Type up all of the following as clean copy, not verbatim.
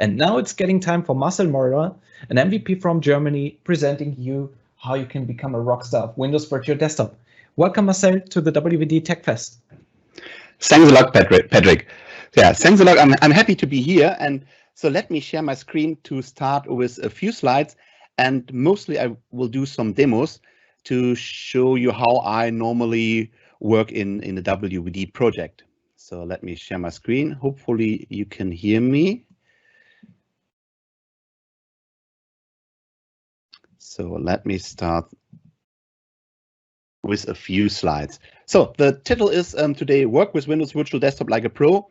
And now it's getting time for Marcel Meurer, an MVP from Germany, presenting you how you can become a rockstar of Windows Virtual Desktop. Welcome, Marcel, to the WVD Tech Fest. Thanks a lot, Patrick. Yeah, thanks a lot. I'm happy to be here. And so let me share my screen to start with a few slides. And mostly I will do some demos to show you how I normally work in the WVD project. So let me share my screen. Hopefully you can hear me. So let me start with a few slides. So the title is today, Work with Windows Virtual Desktop like a Pro.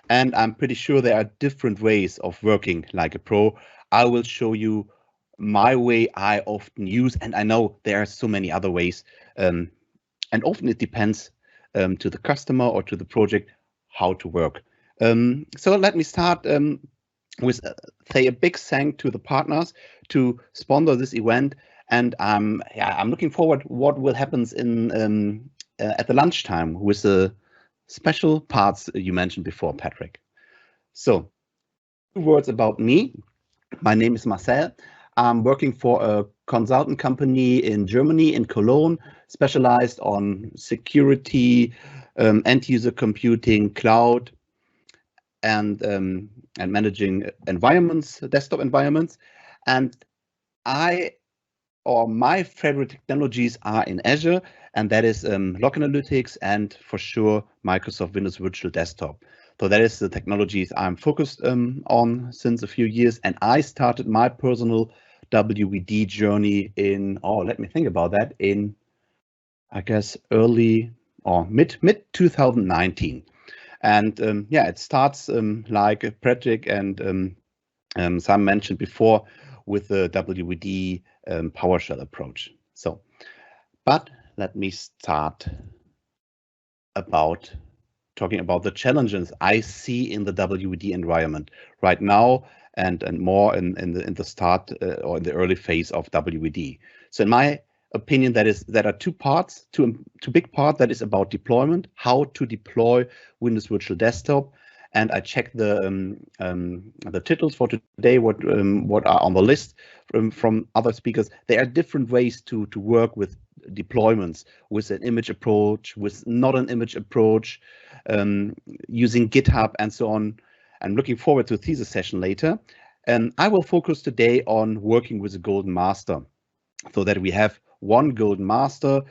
And I'm pretty sure there are different ways of working like a pro. I will show you my way I often use, and I know there are so many other ways. And often it depends to the customer or to the project how to work. So let me start with say a big thank to the partners to sponsor this event. And I'm looking forward what will happen in at the lunchtime with the special parts you mentioned before, Patrick. So, 2 words about me. My name is Marcel. I'm working for a consultant company in Germany, in Cologne, specialized on security, end-user computing, cloud, and managing environments, desktop environments. And my favorite technologies are in Azure, and that is log analytics and for sure Microsoft Windows Virtual Desktop. So that is the technologies I'm focused on since a few years, and I started my personal WVD journey in, let me think about that, in I guess early or mid 2019. And yeah, it starts like Patrick and Sam mentioned before with the WVD Powershell approach. So, but let me start about talking about the challenges I see in the WVD environment right now, and more in the start or in the early phase of WVD. So in my opinion, there are 2 parts, two big parts. That is about deployment, how to deploy Windows Virtual Desktop. And I checked the titles for today, what are on the list from other speakers. There are different ways to work with deployments, with an image approach, with not an image approach, using GitHub and so on. I'm looking forward to a thesis session later. And I will focus today on working with a golden master, so that we have one golden master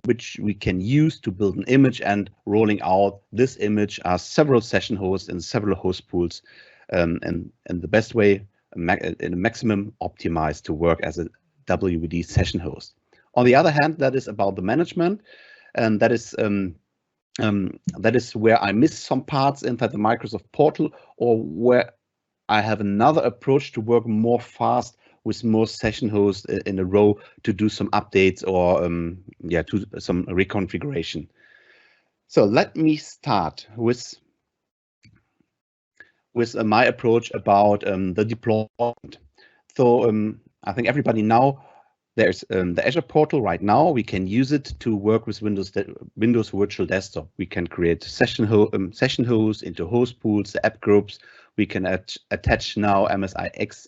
which we can use to build an image, and rolling out this image as several session hosts and several host pools, and the best way in a maximum optimized to work as a WVD session host. On the other hand, that is about the management, and that is where I miss some parts inside the Microsoft portal, or where I have another approach to work more fast with more session hosts in a row to do some updates or to some reconfiguration. So let me start with my approach about the deployment. So I think everybody now, there's the Azure portal right now. We can use it to work with Windows Virtual Desktop. We can create session hosts into host pools, the app groups. We can attach now MSIX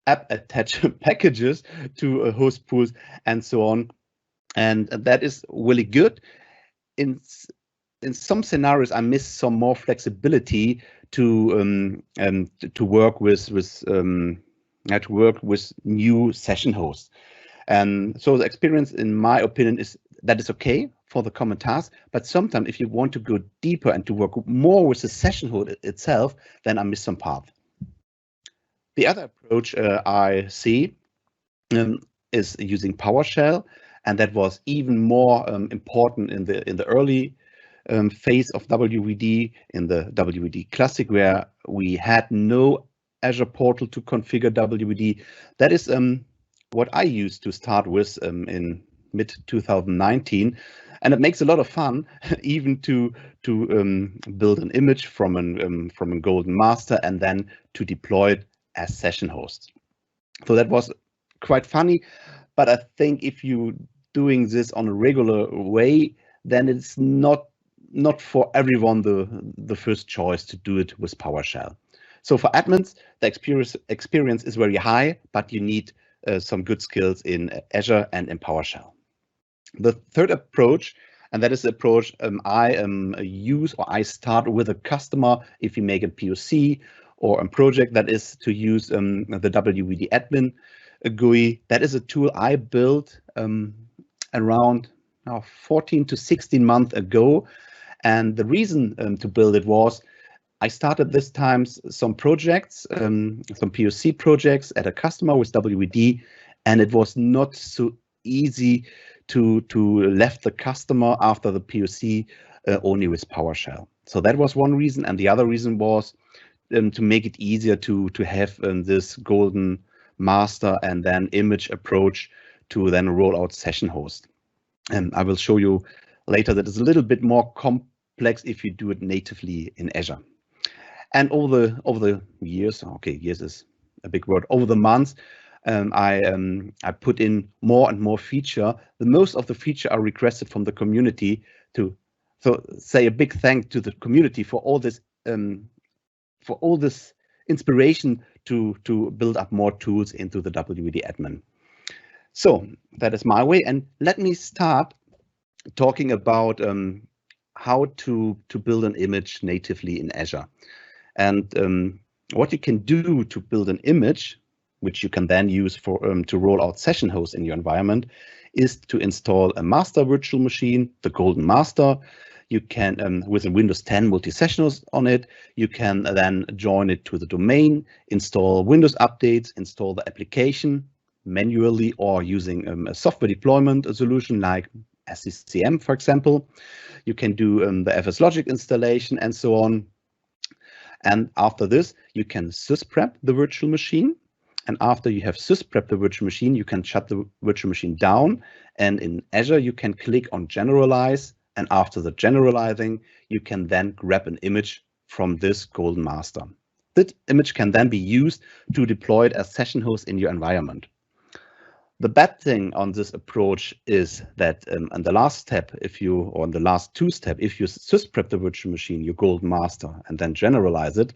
app attach packages to host pools and so on, and that is really good. In some scenarios, I miss some more flexibility to work with new session hosts. And so the experience, in my opinion, is that it's okay for the common task, but sometimes if you want to go deeper and to work more with the session host itself, then I miss some part. The other approach I see is using PowerShell, and that was even more important in the early phase of WVD, in the WVD Classic, where we had no Azure portal to configure WVD. That is what I used to start with in mid 2019, and it makes a lot of fun, even to build an image from a golden master and then to deploy it as session host. So that was quite funny, but I think if you doing this on a regular way, then it's not for everyone the first choice to do it with PowerShell. So for admins, the experience is very high, but you need some good skills in Azure and in PowerShell. The third approach, and that is the approach I use, or I start with a customer if you make a POC or a project, that is to use the WVDAdmin GUI. That is a tool I built around 14 to 16 months ago. And the reason to build it was I started this time some projects, some POC projects at a customer with WVD, and it was not so easy to left the customer after the POC only with PowerShell. So that was one reason, and the other reason was to make it easier to have this golden master and then image approach to then roll out session host. And I will show you later that it's a little bit more complex if you do it natively in Azure. And over the years, okay, years is a big word, over the months, I put in more and more feature. The most of the feature are requested from the community to, so say a big thank to the community for all this inspiration to build up more tools into the WVDAdmin. So that is my way, and let me start talking about how to build an image natively in Azure. And what you can do to build an image, which you can then use for to roll out session hosts in your environment, is to install a master virtual machine, the golden master. You can, with a Windows 10 multi-session host on it, you can then join it to the domain, install Windows updates, install the application manually or using a software deployment solution like SCCM, for example. You can do the FSLogic installation and so on. And after this, you can sysprep the virtual machine. And after you have sysprep the virtual machine, you can shut the virtual machine down. And in Azure, you can click on generalize. And after the generalizing, you can then grab an image from this golden master. That image can then be used to deploy it as session host in your environment. The bad thing on this approach is that on the last step, or on the last two steps, if you sysprep the virtual machine, your golden master, and then generalize it,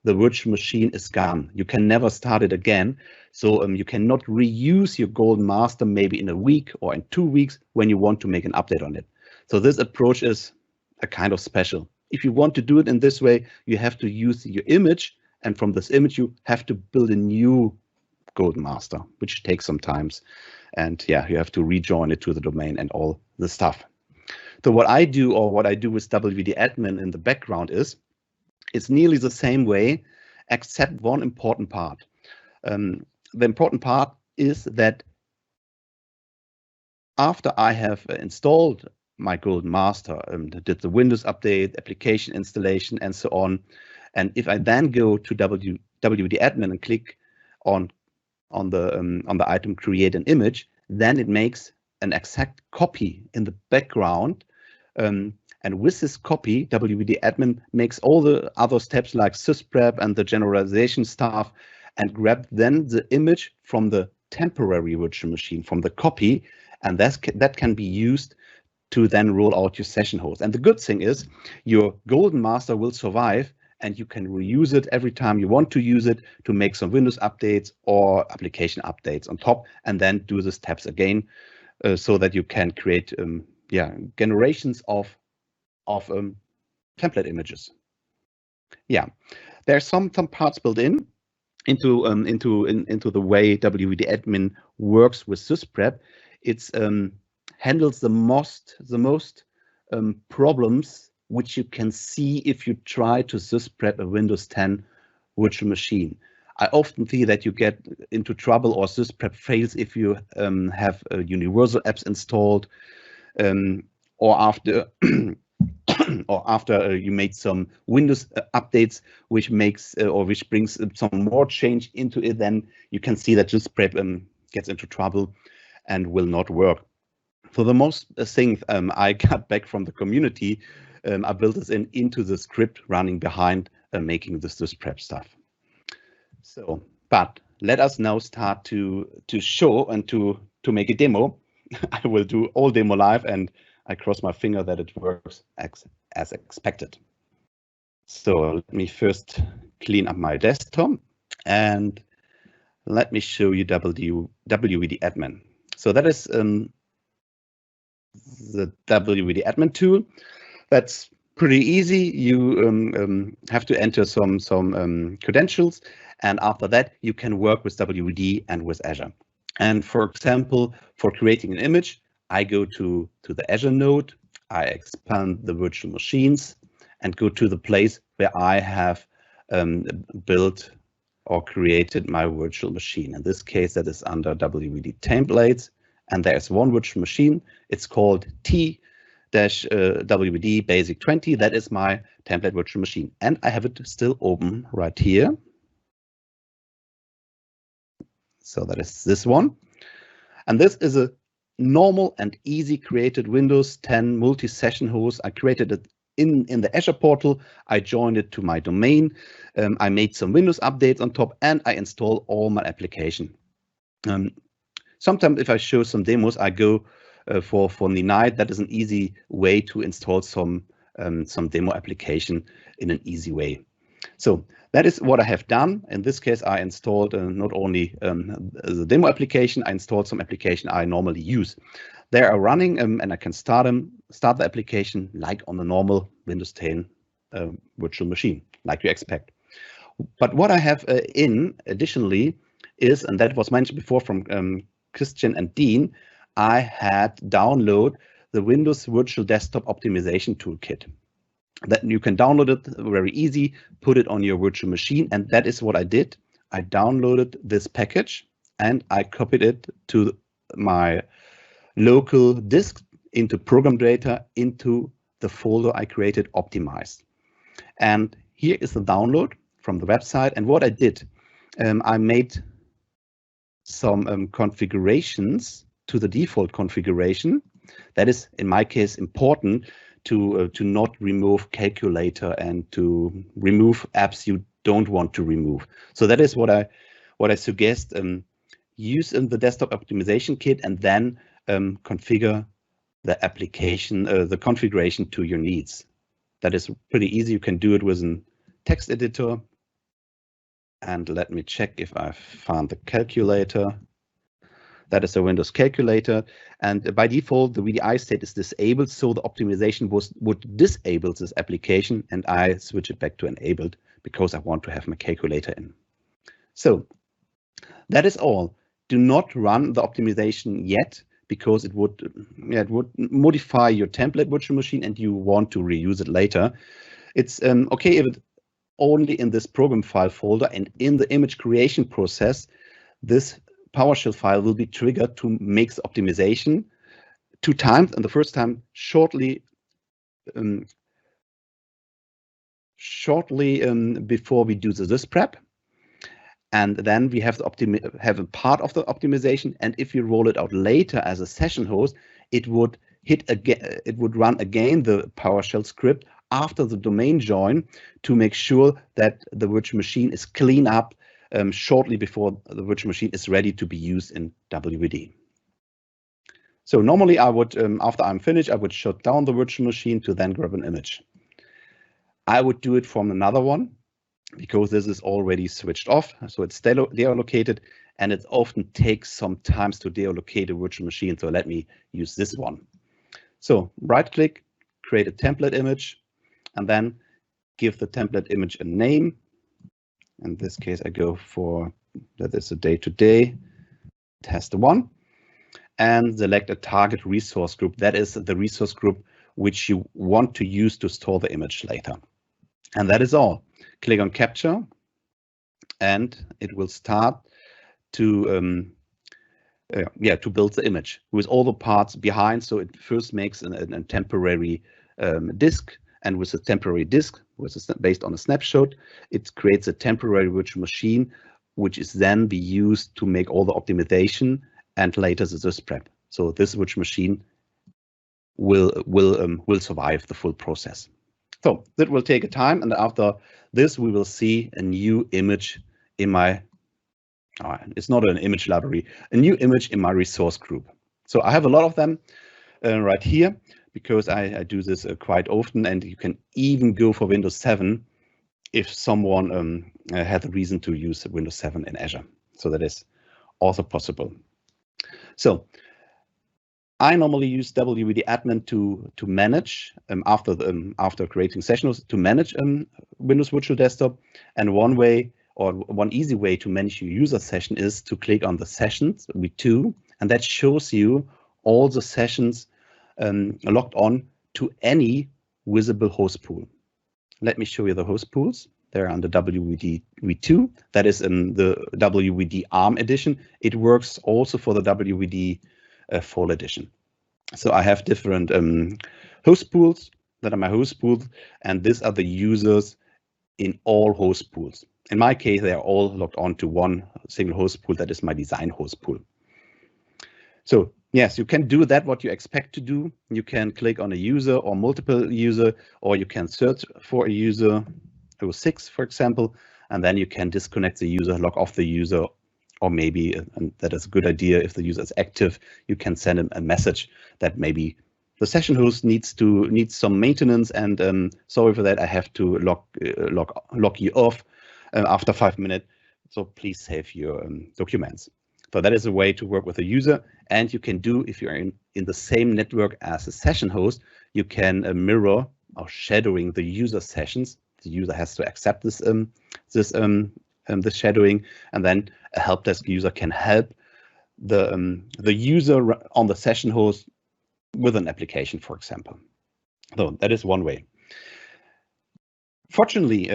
the virtual machine is gone. You can never start it again. So you cannot reuse your golden master maybe in a week or in 2 weeks when you want to make an update on it. So this approach is a kind of special. If you want to do it in this way, you have to use your image, and from this image, you have to build a new golden master, which takes some time. And yeah, you have to rejoin it to the domain and all the stuff. So what I do, or what I do with WVDAdmin in the background, is it's nearly the same way, except one important part. The important part is that after I have installed my golden master, did the Windows update, application installation, and so on, and if I then go to WVDAdmin and click on the item create an image, then it makes an exact copy in the background. And with this copy, WVDAdmin makes all the other steps like sysprep and the generalization stuff, and grab then the image from the temporary virtual machine, from the copy, and that can be used to then roll out your session host. And the good thing is your golden master will survive, and you can reuse it every time you want to use it to make some Windows updates or application updates on top, and then do the steps again, so that you can create generations of template images. Yeah, there's some parts built into the way WVDAdmin works with sysprep. It's handles the most problems which you can see if you try to sysprep a Windows 10 virtual machine. I often see that you get into trouble or sysprep fails if you have universal apps installed, or after you made some Windows updates, which makes which brings some more change into it. Then you can see that sysprep gets into trouble and will not work. For the most things I got back from the community, I built this into the script running behind making this sysprep stuff. So, but let us now start to show and to make a demo. I will do all demo live, and I cross my finger that it works as expected. So let me first clean up my desktop, and let me show you WVDAdmin. So that is the WVDAdmin tool. That's pretty easy. You have to enter some credentials, and after that you can work with WVD and with Azure. And for example, for creating an image, I go to the Azure node, I expand the virtual machines and go to the place where I have built or created my virtual machine. In this case, that is under WVD templates, and there's one virtual machine. It's called T-WVD basic 20. That is my template virtual machine, and I have it still open right here. So that is this one, and this is a normal and easy created Windows 10 multi-session host. I created it in the Azure portal. I joined it to my domain. I made some Windows updates on top, and I install all my application. Sometimes if I show some demos, I go for Ninite. That is an easy way to install some demo application in an easy way. So that is what I have done. In this case, I installed not only the demo application, I installed some application I normally use. They are running, and I can start the application like on a normal Windows 10 virtual machine, like you expect. But what I have additionally is, and that was mentioned before from Christian and Dean, I had download the Windows Virtual Desktop Optimization Toolkit. That you can download it very easy, put it on your virtual machine, and that is what I did. I downloaded this package and I copied it to my local disk into program data into the folder I created optimized. And here is the download from the website. And what I did, I made some configurations to the default configuration. That is, in my case, important to not remove calculator and to remove apps you don't want to remove. So that is what I suggest. Use in the desktop optimization kit and then configure the application, the configuration to your needs. That is pretty easy. You can do it with a text editor. And let me check if I found the calculator. That is a Windows calculator, and by default the VDI state is disabled, so the optimization would disable this application, and I switch it back to enabled because I want to have my calculator in. So that is all. Do not run the optimization yet because it would modify your template virtual machine and you want to reuse it later. It's okay if it only in this program file folder, and in the image creation process, this Powershell file will be triggered to make the optimization 2 times, and the first time shortly before we do the prep, and then we have have a part of the optimization. And if you roll it out later as a session host, it would run again the PowerShell script after the domain join to make sure that the virtual machine is cleaned up shortly before the virtual machine is ready to be used in WVD. So normally I would, after I'm finished, I would shut down the virtual machine to then grab an image. I would do it from another one because this is already switched off. So it's deallocated, and it often takes some time to deallocate a virtual machine. So let me use this one. So right click, create a template image, and then give the template image a name. In this case, I go for, that is a day-to-day test 1, and select a target resource group. That is the resource group which you want to use to store the image later. And that is all. Click on capture, and it will start to build the image with all the parts behind. So it first makes a temporary disk. And with a temporary disk, based on a snapshot, it creates a temporary virtual machine, which is then be used to make all the optimization and later the prep. So this virtual machine will survive the full process. So that will take a time, and after this, we will see a new image in my. It's not an image library, a new image in my resource group. So I have a lot of them right here, because I do this quite often, and you can even go for Windows 7 if someone had the reason to use Windows 7 in Azure. So that is also possible. So I normally use WVDAdmin to manage after creating session hosts to manage Windows Virtual Desktop. And one easy way to manage your user session is to click on the sessions V2, and that shows you all the sessions logged on to any visible host pool. Let me show you the host pools. They're under WVD V2. That is in the WVD ARM edition. It works also for the WVD Fall edition. So I have different host pools that are my host pools, and these are the users in all host pools. In my case, they are all logged on to one single host pool. That is my design host pool. So yes, you can do that what you expect to do. You can click on a user or multiple user, or you can search for a user, 06 for example, and then you can disconnect the user, log off the user, or maybe, and that is a good idea, if the user is active, you can send him a message that maybe the session host needs some maintenance, and sorry for that, I have to log you off after 5 minutes. So please save your documents. So that is a way to work with a user, and you can do, if you're in the same network as a session host, you can mirror or shadowing the user sessions. The user has to accept this shadowing, and then a help desk user can help the user on the session host with an application, for example. So that is one way. Fortunately,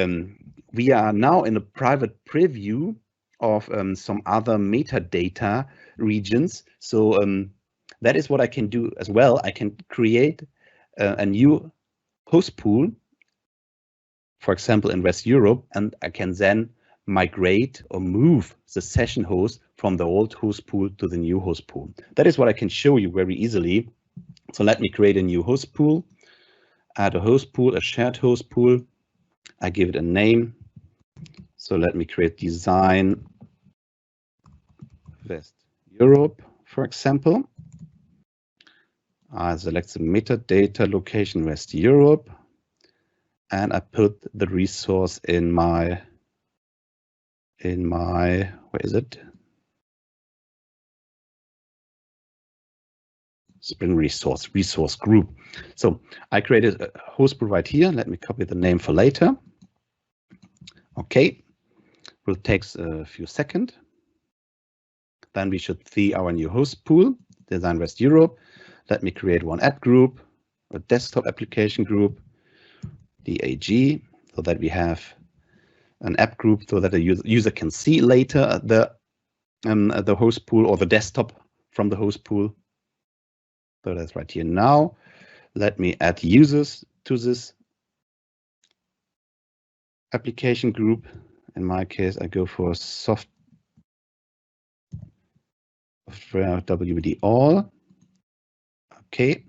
we are now in a private preview of some other metadata regions. So that is what I can do as well. I can create a new host pool, for example, in West Europe, and I can then migrate or move the session host from the old host pool to the new host pool. That is what I can show you very easily. So let me create a new host pool, add a host pool, a shared host pool. I give it a name. So let me create design West Europe, for example. I select the metadata location West Europe, and I put the resource in my where is it? Spring resource group. So I created a host pool right here. Let me copy the name for later. Okay, will take a few seconds. Then we should see our new host pool, Design West Europe. Let me create one app group, a desktop application group, DAG, so that we have an app group so that the user can see later the host pool or the desktop from the host pool. So that's right here now. Let me add users to this application group. In my case, I go for software WVD all. Okay.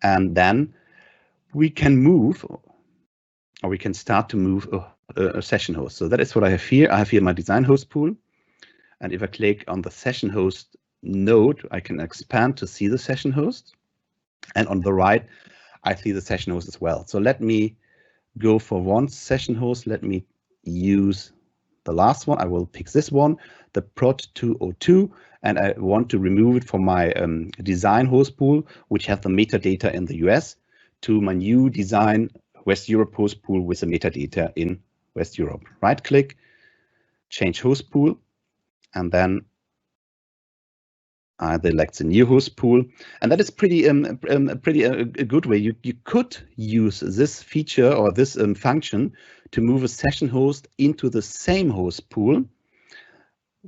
And then we can move, or we can start to move a session host. So that is what I have here. I have here my design host pool. And if I click on the session host node, I can expand to see the session host. And on the right, I see the session host as well. So let me go for one session host. Let me use the last one. I will pick this one, the prod 202, and I want to remove it from my design host pool, which has the metadata in the US, to my new design West Europe host pool with the metadata in West Europe. Right click, change host pool, and then I select the new host pool, and that is pretty a good way. You could use this feature or this function to move a session host into the same host pool.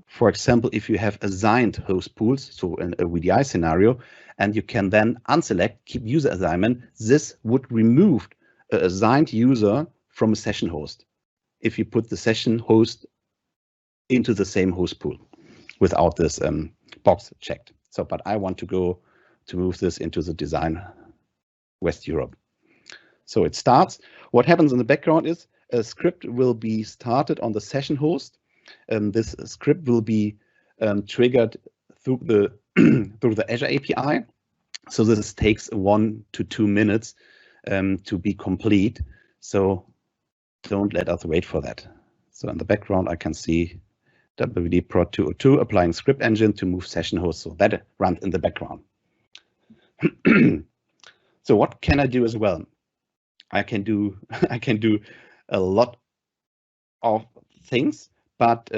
For example, if you have assigned host pools, so in a VDI scenario, and you can then unselect, keep user assignment, this would remove an assigned user from a session host if you put the session host into the same host pool without this box checked. So, but I want to move this into the design West Europe. So it starts. What happens in the background is a script will be started on the session host. This script will be triggered through the through the Azure API. So this takes 1 to 2 minutes to be complete. So don't let us wait for that. So in the background, I can see WVD prod 202 applying script engine to move session hosts. So that runs in the background. So what can I do as well? I can do a lot of things, but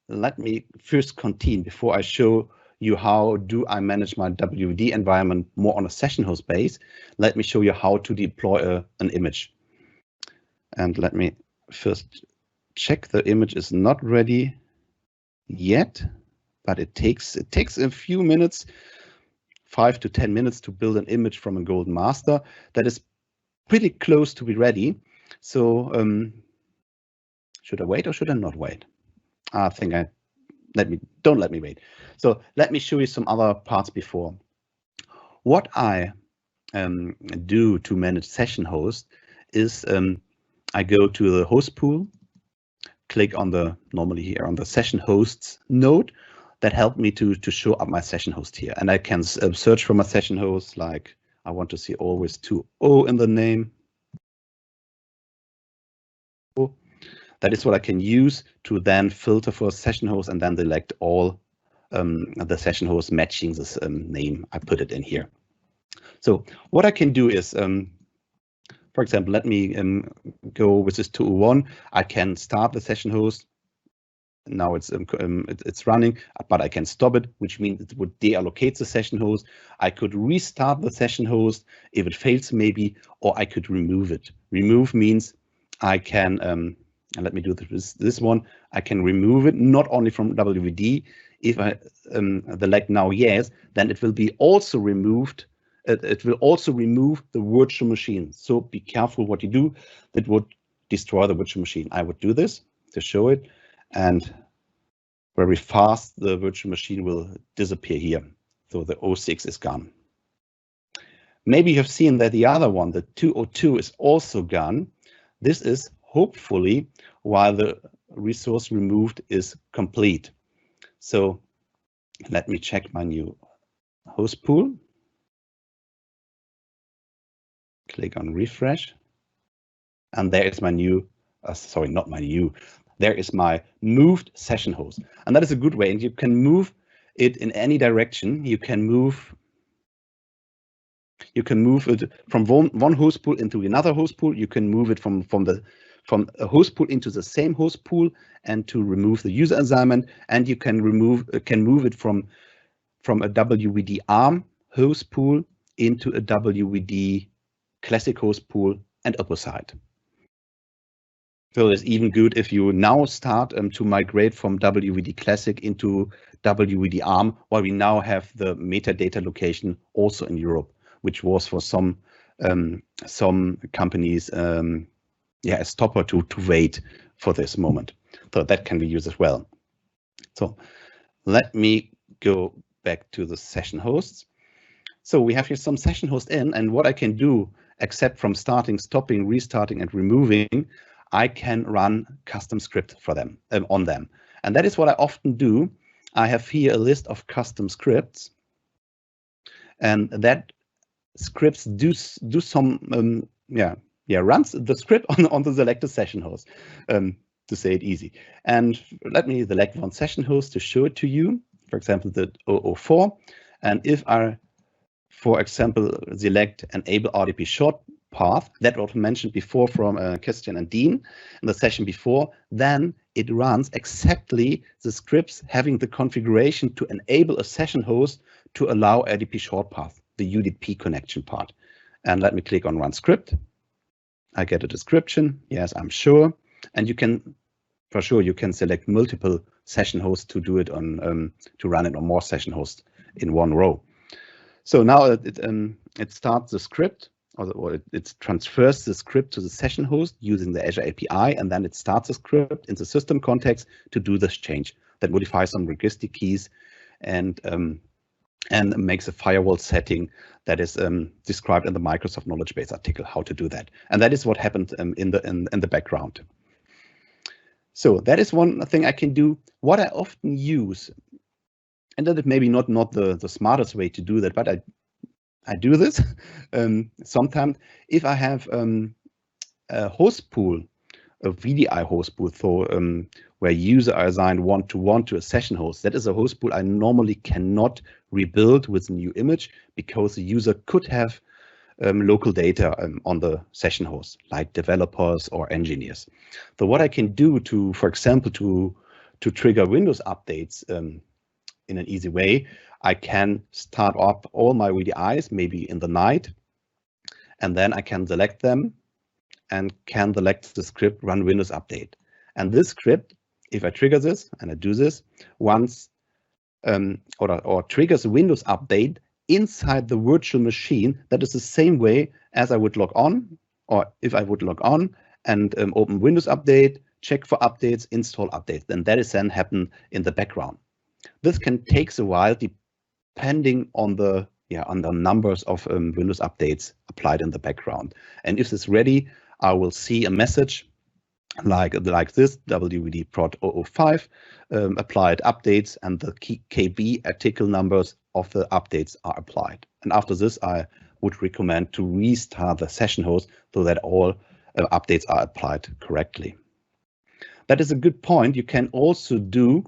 let me first continue before I show you how do I manage my WVD environment more on a session host base. Let me show you how to deploy an image. And let me first check the image is not ready yet, but it takes a few minutes, 5 to 10 minutes to build an image from a golden master that is pretty close to be ready. So should I wait or should I not wait? I think don't let me wait. So let me show you some other parts before. What I do to manage session host is I go to the host pool, click on normally here on the session hosts node that helped me to show up my session host here. And I can search for my session host, like I want to see always 2.0 in the name. That is what I can use to then filter for a session host and then select all the session hosts matching this name. I put it in here. So what I can do is, for example, let me go with this 201. I can start the session host. Now it's running, but I can stop it, which means it would deallocate the session host. I could restart the session host if it fails maybe, or I could remove it. Remove means I can, and let me do this one. I can remove it not only from WVD. If I select now yes, then it will be also removed. It will also remove the virtual machine. So be careful what you do. That would destroy the virtual machine. I would do this to show it, and very fast the virtual machine will disappear here. So the 06 is gone. Maybe you have seen that the other one, the 202, is also gone. This is hopefully while the resource removed is complete. So let me check my new host pool. Click on refresh. And there is my new, sorry, not my new, there is my moved session host. And that is a good way. And you can move it in any direction. You can move it from one host pool into another host pool. You can move it from a host pool into the same host pool and to remove the user assignment. And you can move it from a WVD ARM host pool into a WVD classic host pool and opposite. So it's even good if you now start to migrate from WVD Classic into WVD ARM, while we now have the metadata location also in Europe, which was for some companies a stopper to wait for this moment. So that can be used as well. So let me go back to the session hosts. So we have here some session hosts in, and what I can do, except from starting, stopping, restarting, and removing, I can run custom script for them on them. And that is what I often do. I have here a list of custom scripts, and that scripts do some runs the script on the selected session host, to say it easy. And let me select one session host to show it to you. For example, the 004. And if I, for example, select enable RDP short path that was mentioned before from Christian and Dean in the session before, then it runs exactly the scripts having the configuration to enable a session host to allow RDP short path, the UDP connection part. And let me click on run script. I get a description. Yes, I'm sure. And you can, for sure, you can select multiple session hosts to do it on, to run it on more session hosts in one row. So now it starts the script, or it transfers the script to the session host using the Azure API, and then it starts the script in the system context to do this change that modifies some registry keys and makes a firewall setting that is described in the Microsoft knowledge base article how to do that. And that is what happened in the background. So that is one thing I can do. What I often use, and that is maybe not the smartest way to do that, but I do this sometimes if I have a host pool, a VDI host pool, so where user are assigned one-to-one to a session host. That is a host pool I normally cannot rebuild with a new image because the user could have local data on the session host, like developers or engineers. So what I can do to, for example, to trigger Windows updates in an easy way, I can start up all my VDIs maybe in the night, and then I can select them and can select the script run Windows update. And this script, if I trigger this and I do this once, or triggers a Windows update inside the virtual machine, that is the same way as I would log on, or if I would log on and open Windows update, check for updates, install updates, then that is then happen in the background. This can take a while depending on the numbers of Windows updates applied in the background. And if it's ready, I will see a message like this, WVD prod 005, applied updates, and the KB article numbers of the updates are applied. And after this, I would recommend to restart the session host so that all updates are applied correctly. That is a good point. You can also do,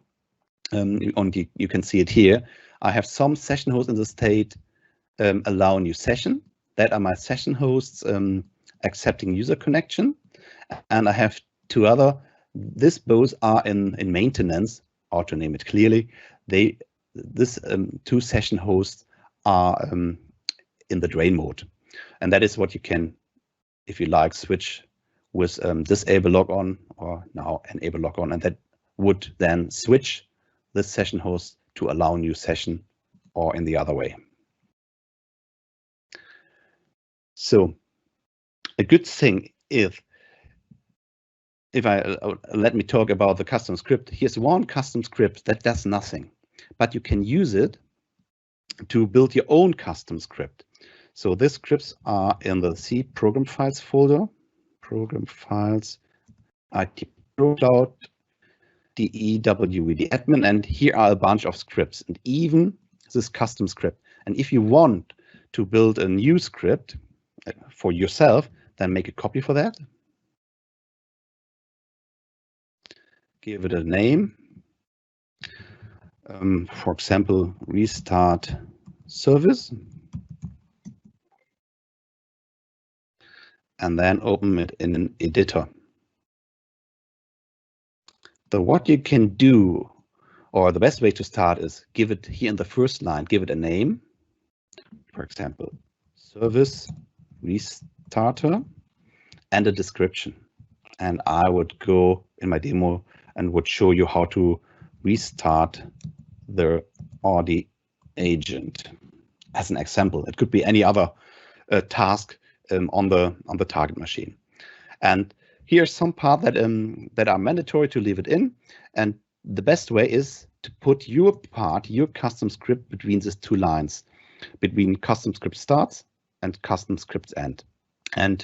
you can see it here, I have some session hosts in the state allow new session. That are my session hosts accepting user connection. And I have two other, this both are in maintenance, or to name it clearly, this two session hosts are in the drain mode. And that is what you can, if you like, switch with disable logon or now enable logon, and that would then switch this session host to allow new session or in the other way. So a good thing is, let me talk about the custom script. Here's one custom script that does nothing, but you can use it to build your own custom script. So these scripts are in the C program files folder, program files, IT Cloud, DE, WVDAdmin, and here are a bunch of scripts, and even this custom script. And if you want to build a new script for yourself, then make a copy for that. Give it a name. For example, restart service. And then open it in an editor. So what you can do, or the best way to start, is give it here in the first line, give it a name. For example, service restarter and a description. And I would go in my demo and would show you how to restart the RD agent as an example. It could be any other task on the target machine. And here's some part that are mandatory to leave it in. And the best way is to put your part, your custom script between these two lines, between custom script starts and custom scripts end. And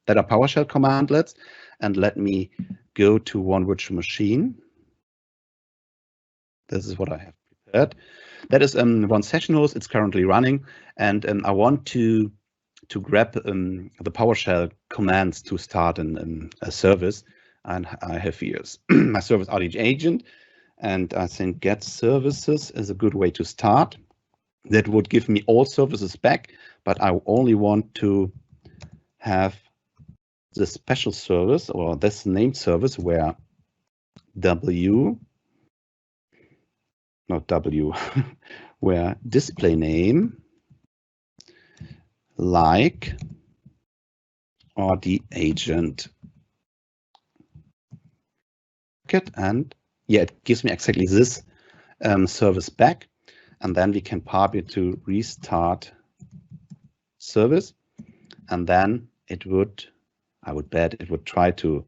that are PowerShell commandlets. And let me go to one virtual machine. This is what I have prepared. That is one session host. It's currently running, and I want to grab the PowerShell commands to start a service. And I have here my service RD agent, and I think get services is a good way to start. That would give me all services back, but I only want to have the special service or this named service where where display name like RD agent. And yeah, it gives me exactly this service back. And then we can pop it to restart service. And then it would, I would bet it would try to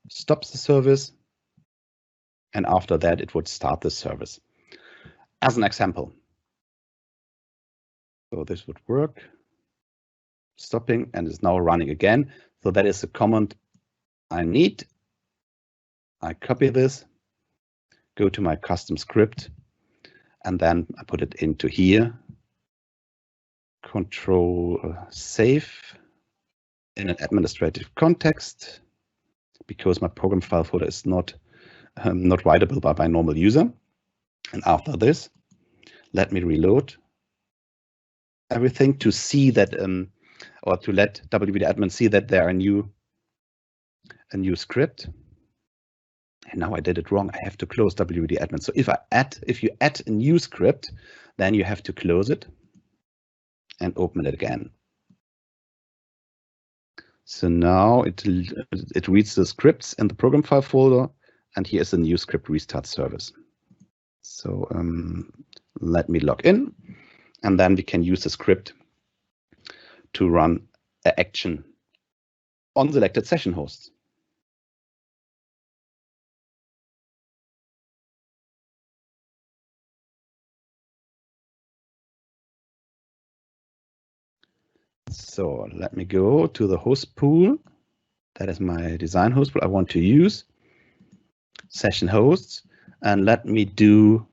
stop the service. And after that, it would start the service. As an example. So this would work. Stopping and is now running again. So that is the command I need. I copy this, go to my custom script, and then I put it into here. Control save in an administrative context, because my program file folder is not writable by my normal user. And after this, let me reload everything to see that, or to let WVDAdmin see that there are a new script. And now I did it wrong. I have to close WVDAdmin. So if you add a new script, then you have to close it and open it again. So now it reads the scripts in the program file folder, and here's a new script restart service. So let me log in, and then we can use the script to run an action on selected session hosts. So let me go to the host pool. That is my design host pool I want to use. Session hosts, and let me do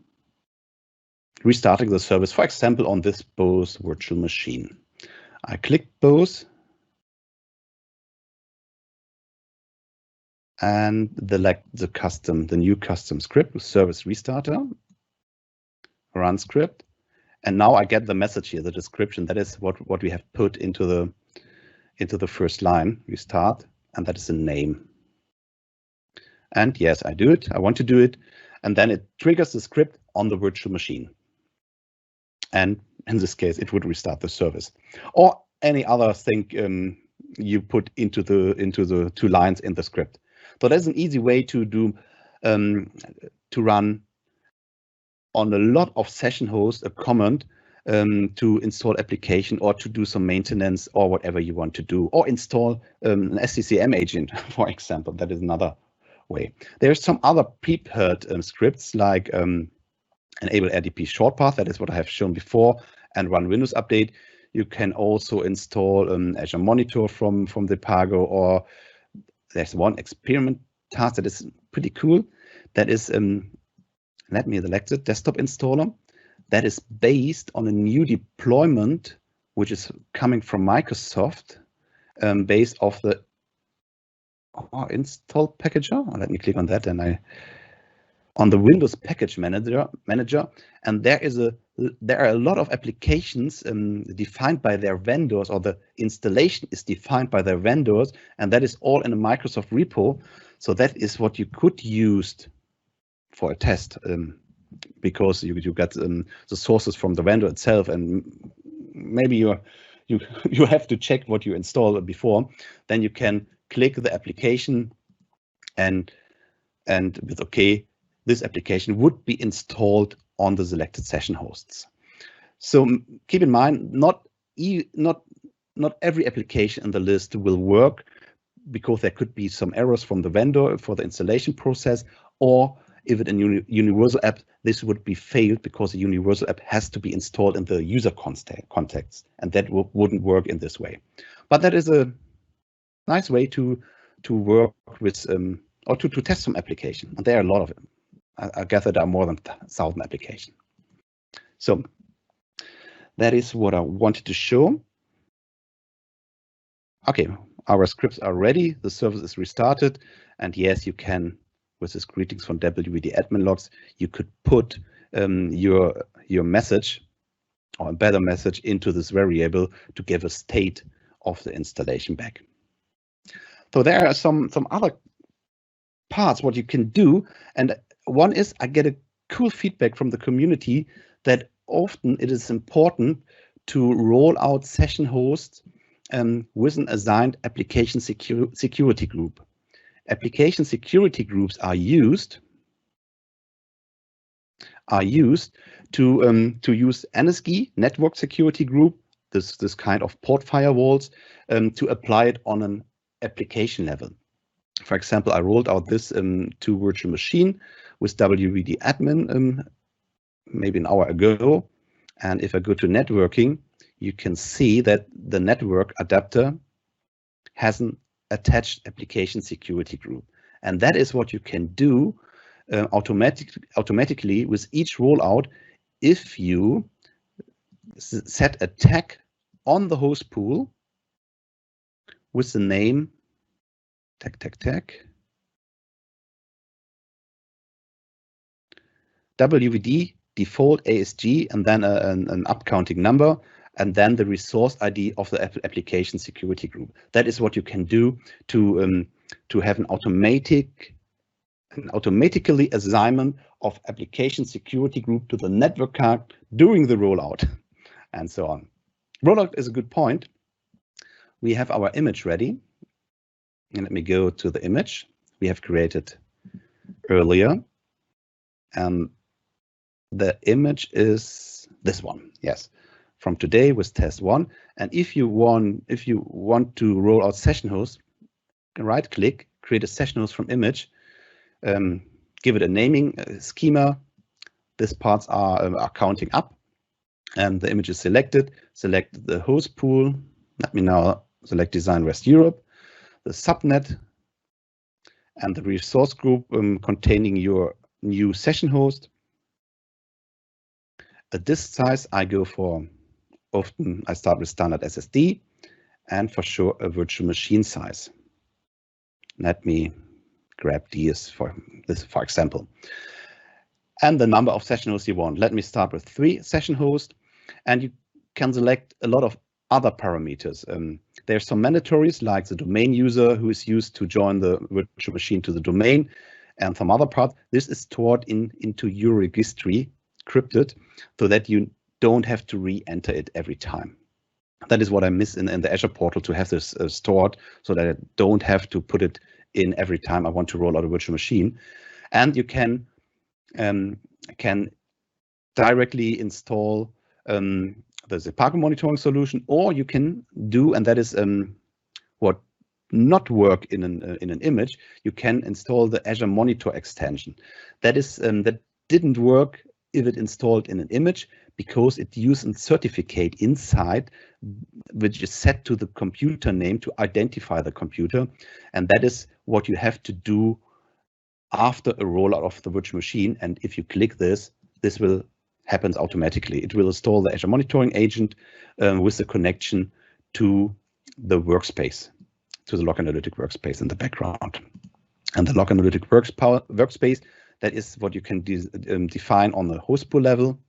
restarting the service, for example, on this Bose virtual machine. I click Bose and select the new custom script with service restarter, run script. And now I get the message here, the description. That is what we have put into the first line. We start, and that is the name. And yes, I do it. I want to do it. And then it triggers the script on the virtual machine. And in this case, it would restart the service, or any other thing you put into the 2 lines in the script. So that's an easy way to do to run on a lot of session hosts a command to install application, or to do some maintenance, or whatever you want to do, or install an SCCM agent, for example. That is another way. There's some other prepared scripts like enable RDP short path. That is what I have shown before, and run Windows Update. You can also install Azure Monitor from the Pago, or there's one experiment task that is pretty cool. That is, let me select it, desktop installer. That is based on a new deployment, which is coming from Microsoft, based off the install packager. Let me click on that, and on the Windows Package Manager, and there are a lot of applications defined by their vendors, or the installation is defined by their vendors, and that is all in a Microsoft repo. So that is what you could use for a test, because you get the sources from the vendor itself, and maybe you have to check what you installed before. Then you can click the application, and with OK, this application would be installed on the selected session hosts. So keep in mind, not every application in the list will work, because there could be some errors from the vendor for the installation process, or if it's a universal app, this would be failed because the universal app has to be installed in the user context, and that wouldn't work in this way. But that is a nice way to work with or to test some application, and there are a lot of them. I gather there are more than 1,000 applications. So that is what I wanted to show. Okay, our scripts are ready. The service is restarted, and yes, you can, with this greetings from WVDAdmin logs, you could put your message, or a better message, into this variable to give a state of the installation back. So there are some other parts what you can do, and one is I get a cool feedback from the community that often it is important to roll out session hosts with an assigned application security group. Application security groups are used to use NSG, network security group, this kind of port firewalls, to apply it on an application level. For example, I rolled out this to virtual machine with WVDAdmin maybe an hour ago. And if I go to networking, you can see that the network adapter has an attached application security group. And that is what you can do automatically with each rollout if you set a tag on the host pool with the name WVD default ASG, and then an upcounting number, and then the resource ID of the application security group. That is what you can do to have an automatically assignment of application security group to the network card during the rollout, and so on. Rollout is a good point. We have our image ready, and let me go to the image we have created earlier, and the image is this one. Yes, from today with test 1. And if you want to roll out session host, right click, create a session host from image, give it a naming schema. These parts are counting up, and the image is selected. Select the host pool. Let me now select Design West Europe, the subnet, and the resource group containing your new session host. A disk size I go for, often I start with standard SSD, and for sure a virtual machine size. Let me grab these for this, for example. And the number of session hosts you want. Let me start with 3 session hosts, and you can select a lot of other parameters. There's some mandatories like the domain user who is used to join the virtual machine to the domain, and some other parts. This is stored into your registry, encrypted, so that you don't have to re-enter it every time. That is what I miss in the Azure portal, to have this stored so that I don't have to put it in every time I want to roll out a virtual machine. And you can directly install the Zipago monitoring solution, or you can do, and that is what not work in an image, you can install the Azure Monitor extension. That is that didn't work if it installed in an image, because it used a certificate inside, which is set to the computer name to identify the computer. And that is what you have to do after a rollout of the virtual machine. And if you click this, this will happen automatically. It will install the Azure monitoring agent with the connection to the workspace, to the Log Analytic workspace in the background. And the Log Analytic workspace, that is what you can define on the host pool level,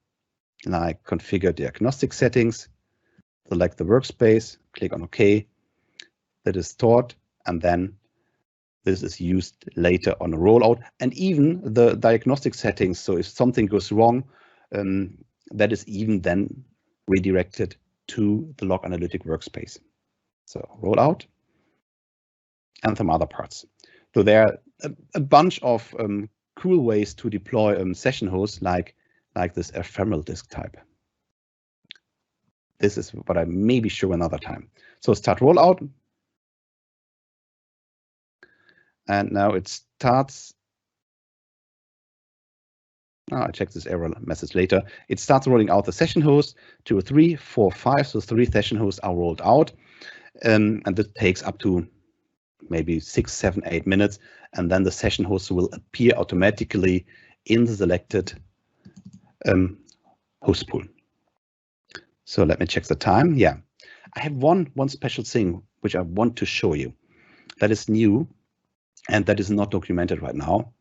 like configure diagnostic settings, select the workspace, click on OK. That is stored, and then this is used later on a rollout. And even the diagnostic settings, so if something goes wrong, that is even then redirected to the Log Analytic workspace. So rollout and some other parts. So there are a bunch of cool ways to deploy session hosts like this ephemeral disk type. This is what I maybe show another time. So start rollout. And now it starts. I check this error message later. It starts rolling out the session host. 2 or 3, 4, 5. So 3 session hosts are rolled out. And this takes up to maybe 6, 7, 8 minutes. And then the session host will appear automatically in the selected host pool. So let me check the time. Yeah, I have one special thing which I want to show you that is new and that is not documented right now.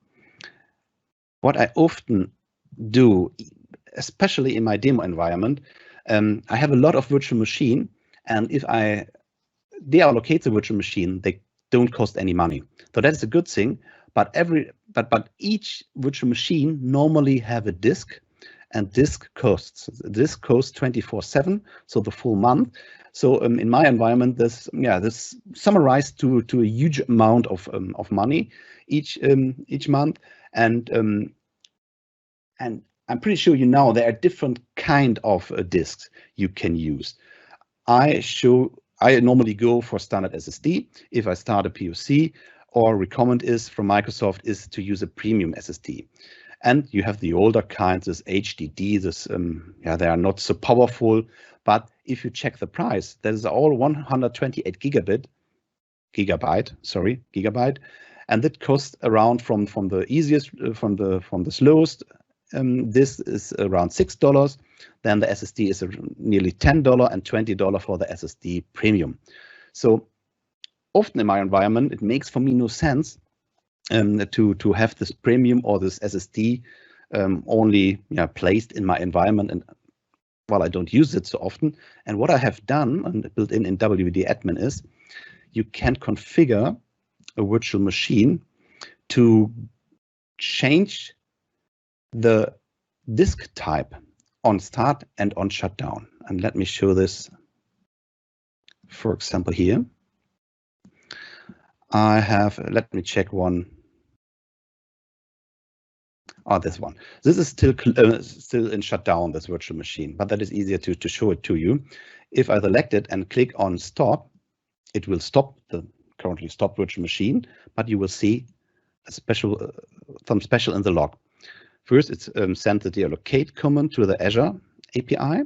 What I often do, especially in my demo environment, I have a lot of virtual machine, and if I deallocate the virtual machine, they don't cost any money. So that's a good thing. But each virtual machine normally have a disk, and disk costs 24/7, so the full month. So in my environment, this summarized to a huge amount of money each month, and I'm pretty sure you know there are different kind of disks you can use. I normally go for standard SSD if I start a POC, or recommend is from Microsoft is to use a premium SSD. And you have the older kinds, this HDD, they are not so powerful, but if you check the price, that is all 128 gigabyte, and that costs around from the easiest, from the slowest disk is around $6. Then the SSD is nearly $10 and $20 for the SSD Premium. So often in my environment, it makes for me no sense to have this Premium or this SSD only placed in my environment, and well, I don't use it so often. And what I have done and built in WVDAdmin is you can configure a virtual machine to change the disk type on start and on shutdown. And let me show this, for example, here. I have, let me check one. Oh, this one. This is still in shutdown, this virtual machine, but that is easier to show it to you. If I select it and click on stop, it will stop the currently stopped virtual machine, but you will see a special, some special in the log. First, it's sent the deallocate command to the Azure API,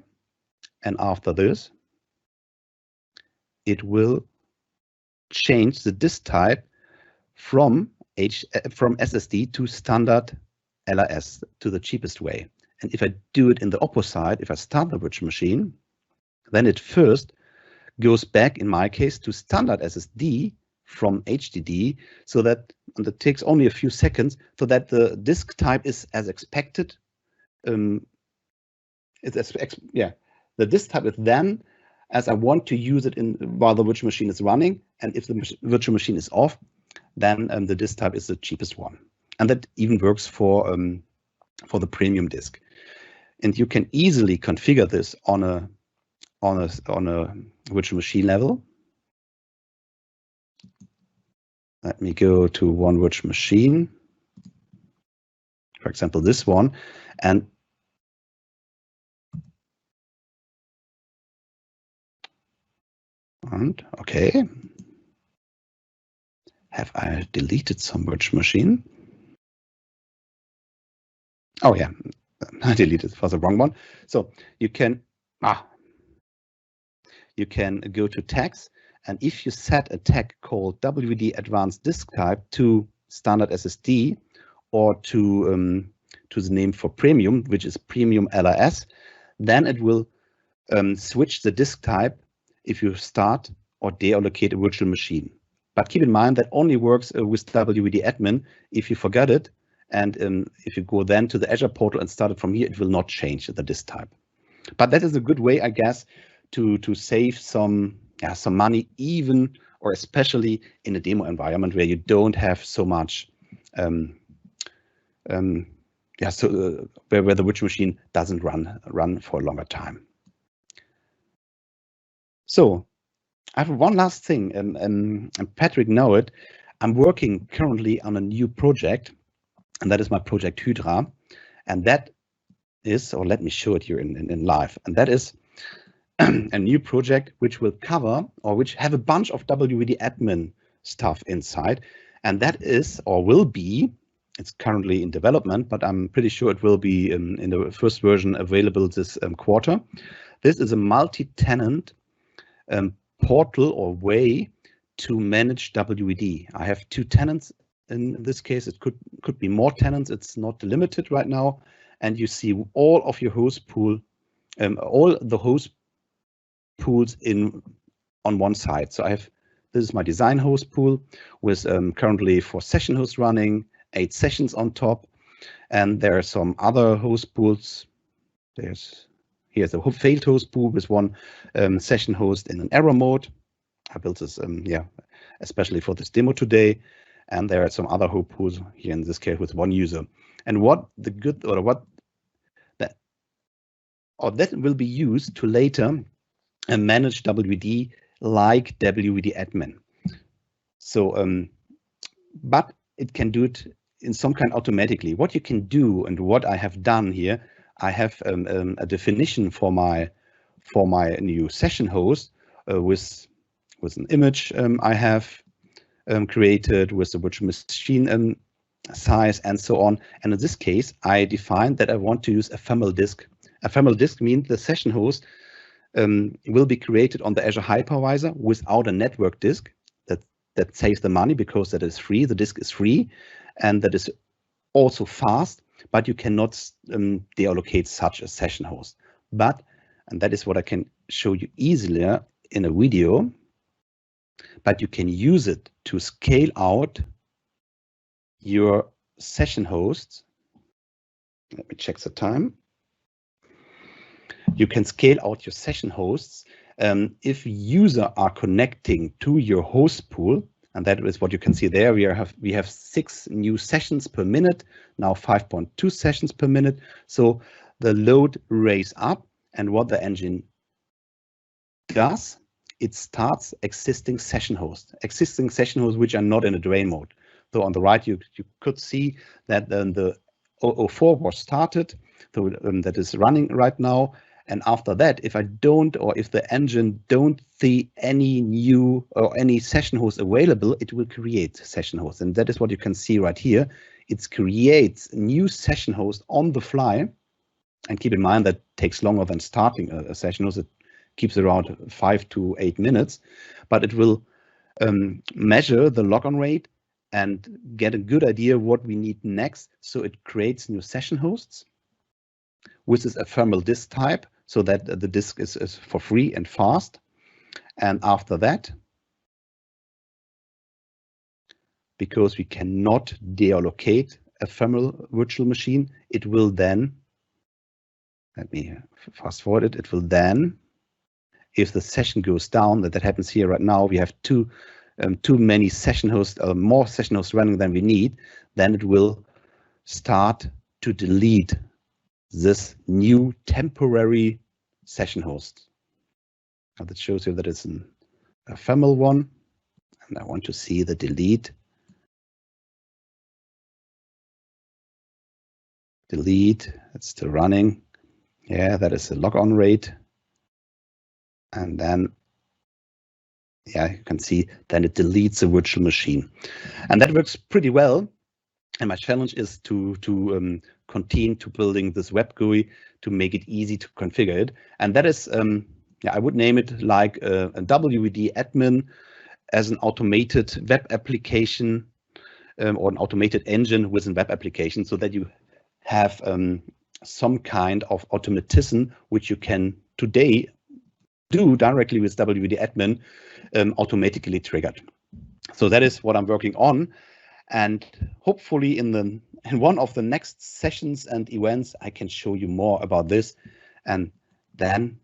and after this, it will change the disk type from SSD to standard LRS, to the cheapest way. And if I do it in the opposite, if I start the virtual machine, then it first goes back, in my case, to standard SSD from HDD, so that, and it takes only a few seconds, so that the disk type is as expected. The disk type is then as I want to use it in while the virtual machine is running, and if the virtual machine is off, then the disk type is the cheapest one. And that even works for the premium disk. And you can easily configure this on a virtual machine level. Let me go to one virtual machine, for example, this one, and okay. Have I deleted some virtual machine? Oh yeah, I deleted for the wrong one. So you can go to tags, and if you set a tag called WVD Advanced Disk Type to standard SSD or to the name for Premium, which is Premium LRS, then it will switch the disk type if you start or deallocate a virtual machine. But keep in mind that only works with WVDAdmin. If you forget it, and if you go then to the Azure portal and start it from here, it will not change the disk type. But that is a good way, I guess, to save some money, even or especially in a demo environment where you don't have so much, where the virtual machine doesn't run for a longer time. So I have one last thing, and Patrick know it. I'm working currently on a new project, and that is my project Hydra, and that is, or let me show it here in live, and that is a new project which will cover, or which have a bunch of WVDAdmin stuff inside, and that is, or will be, it's currently in development, but I'm pretty sure it will be in the first version available this quarter. This is a multi-tenant portal or way to manage WVD. I have 2 tenants in this case. It could be more tenants. It's not limited right now. And you see all of your host pool, all the host pools on one side. So this is my design host pool with currently 4 session hosts running, 8 sessions on top. And there are some other host pools. Here's a failed host pool with 1 session host in an error mode. I built this, especially for this demo today. And there are some other host pools here in this case with 1 user. And that will be used to later manage WVD like WVDAdmin. So, but it can do it in some kind automatically. What you can do, and what I have done here, I have a definition for my new session host with an image I have created with the virtual machine size and so on. And in this case, I defined that I want to use a ephemeral disk. Ephemeral disk means the session host will be created on the Azure hypervisor without a network disk. That saves the money because that is free. The disk is free, and that is also fast. but you cannot deallocate such a session host. And that is what I can show you easily in a video, but you can use it to scale out your session hosts. Let me check the time. You can scale out your session hosts if users are connecting to your host pool, and that is what you can see there. We have 6 new sessions per minute, now 5.2 sessions per minute. So the load raise up, and what the engine does, it starts existing session hosts which are not in a drain mode. So on the right, you could see that the 004 was started, so that is running right now. And after that, if the engine don't see any new or any session host available, it will create session hosts. And that is what you can see right here. It creates new session host on the fly. And keep in mind that takes longer than starting a session host. It keeps around 5 to 8 minutes, but it will measure the logon rate and get a good idea what we need next. So it creates new session hosts with this ephemeral disk type, so that the disk is for free and fast. And after that, because we cannot deallocate ephemeral virtual machine, it will then, let me fast forward it, it will then, if the session goes down, that happens here right now, we have too many session hosts, more session hosts running than we need, then it will start to delete this new temporary session host. Now that shows you that it's an ephemeral one, and I want to see the delete. Delete, it's still running. Yeah, that is the logon rate. And then, yeah, you can see then it deletes the virtual machine. And that works pretty well. And my challenge is to continue to building this web GUI to make it easy to configure it. And that is, I would name it like a WVDAdmin as an automated web application or an automated engine with a web application, so that you have some kind of automatism which you can today do directly with WVDAdmin, automatically triggered. So that is what I'm working on. And hopefully in one of the next sessions and events, I can show you more about this. And then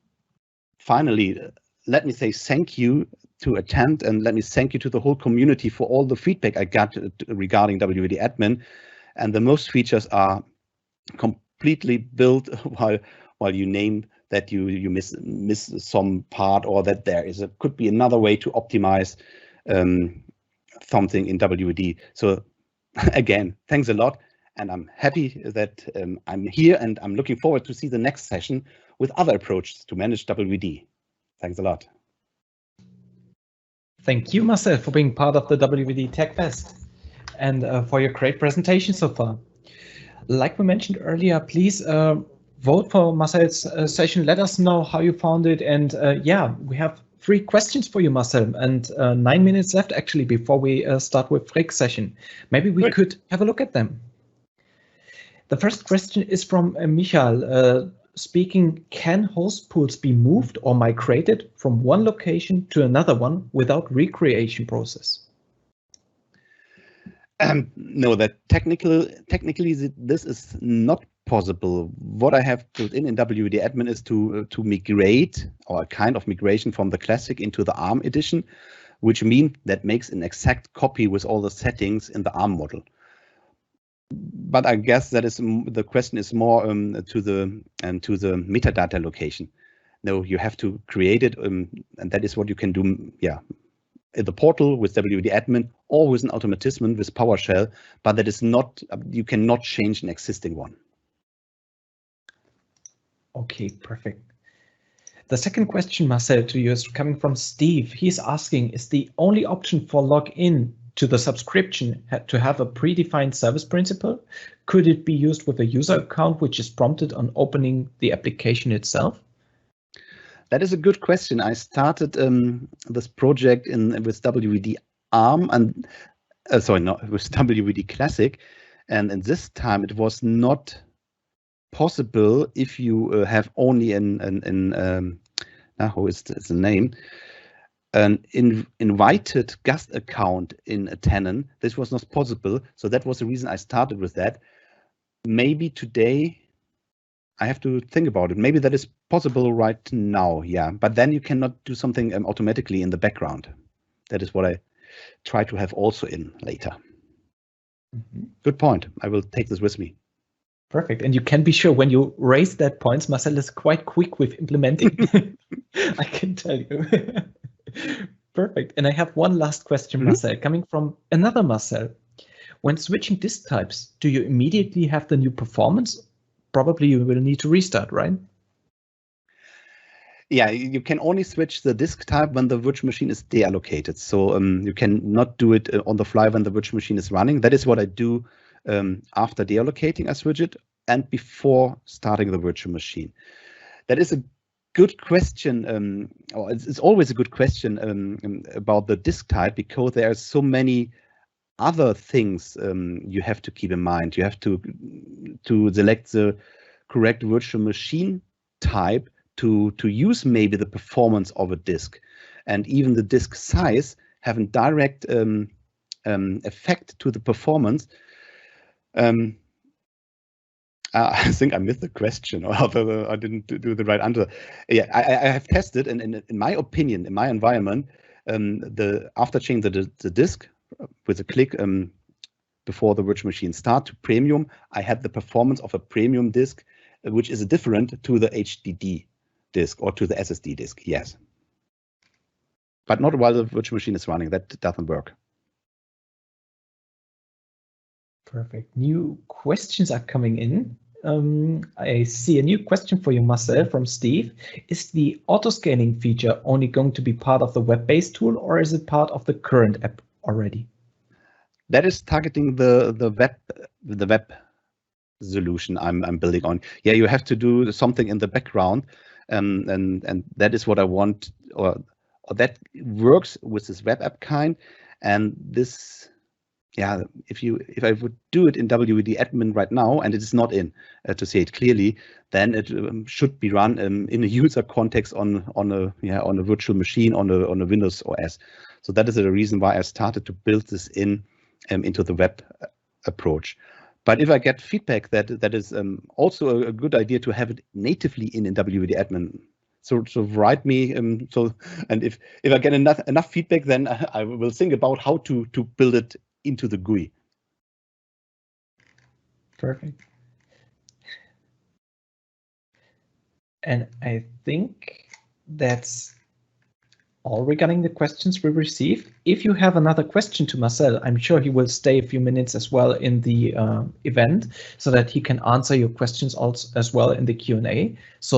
finally, let me say thank you to attend, and let me thank you to the whole community for all the feedback I got regarding WVDAdmin. And the most features are completely built while you name that you miss some part, or that there could be another way to optimize something in WVD. So again, thanks a lot, and I'm happy that I'm here, and I'm looking forward to see the next session with other approaches to manage WVD. Thanks a lot. Thank you, Marcel, for being part of the WVD Tech Fest and for your great presentation so far. Like we mentioned earlier, please vote for Marcel's session. Let us know how you found it. And yeah, we have 3 questions for you, Marcel, and 9 minutes left actually before we start with Frick's session. Maybe we could have a look at them. The first question is from Michael, speaking, can host pools be moved or migrated from one location to another one without recreation process? No, that technically this is not possible. What I have put in WVDAdmin is to migrate, or a kind of migration from the classic into the ARM edition, which means that makes an exact copy with all the settings in the ARM model. But I guess that is the question is more to the metadata location. No, you have to create it, and that is what you can do. Yeah, in the portal with WVDAdmin or with an automatism with Powershell, but that is not, you cannot change an existing one. Okay, perfect. The second question, Marcel, to you is coming from Steve. He's asking, is the only option for login to the subscription to have a predefined service principal? Could it be used with a user account which is prompted on opening the application itself? That is a good question. I started this project with WVD ARM and with WVD Classic, And in this time, it was not possible if you have only how is the name? An invited guest account in a tenant. This was not possible. So that was the reason I started with that. Maybe today, I have to think about it. Maybe that is possible right now, yeah. But then you cannot do something automatically in the background. That is what I try to have also in later. Mm-hmm. Good point. I will take this with me. Perfect. And you can be sure when you raise that point, Marcel is quite quick with implementing. I can tell you. Perfect. And I have one last question, Marcel, coming from another Marcel. When switching disk types, do you immediately have the new performance? Probably you will need to restart, right? Yeah, you can only switch the disk type when the virtual machine is deallocated. So you cannot do it on the fly when the virtual machine is running. That is what I do after deallocating. I switch it, and before starting the virtual machine. That is a good question. It's always a good question about the disk type, because there are so many other things you have to keep in mind. You have to select the correct virtual machine type to use maybe the performance of a disk, and even the disk size have a direct effect to the performance. I think I missed the question, or I didn't do the right answer. Yeah, I have tested, and in my opinion, in my environment, after changing the disk with a click before the virtual machine start to premium, I had the performance of a premium disk, which is different to the HDD disk or to the SSD disk. Yes, but not while the virtual machine is running. That doesn't work. Perfect. New questions are coming in. I see a new question for you, Marcel, from Steve. Is the auto-scaling feature only going to be part of the web-based tool, or is it part of the current app already? That is targeting the web solution I'm building on. Yeah, you have to do something in the background, and that is what I want, or that works with this web app kind, and this. Yeah, if I would do it in WVDAdmin right now, and it is not in, to say it clearly, then it should be run in a user context on a virtual machine on a Windows OS. So that is the reason why I started to build this into the web approach. But if I get feedback that is also a good idea to have it natively in WVDAdmin, so write me. And if I get enough feedback, then I will think about how to build it into the GUI. Perfect. And I think that's all regarding the questions we received. If you have another question to Marcel, I'm sure he will stay a few minutes as well in the event, so that he can answer your questions also as well in the Q&A. So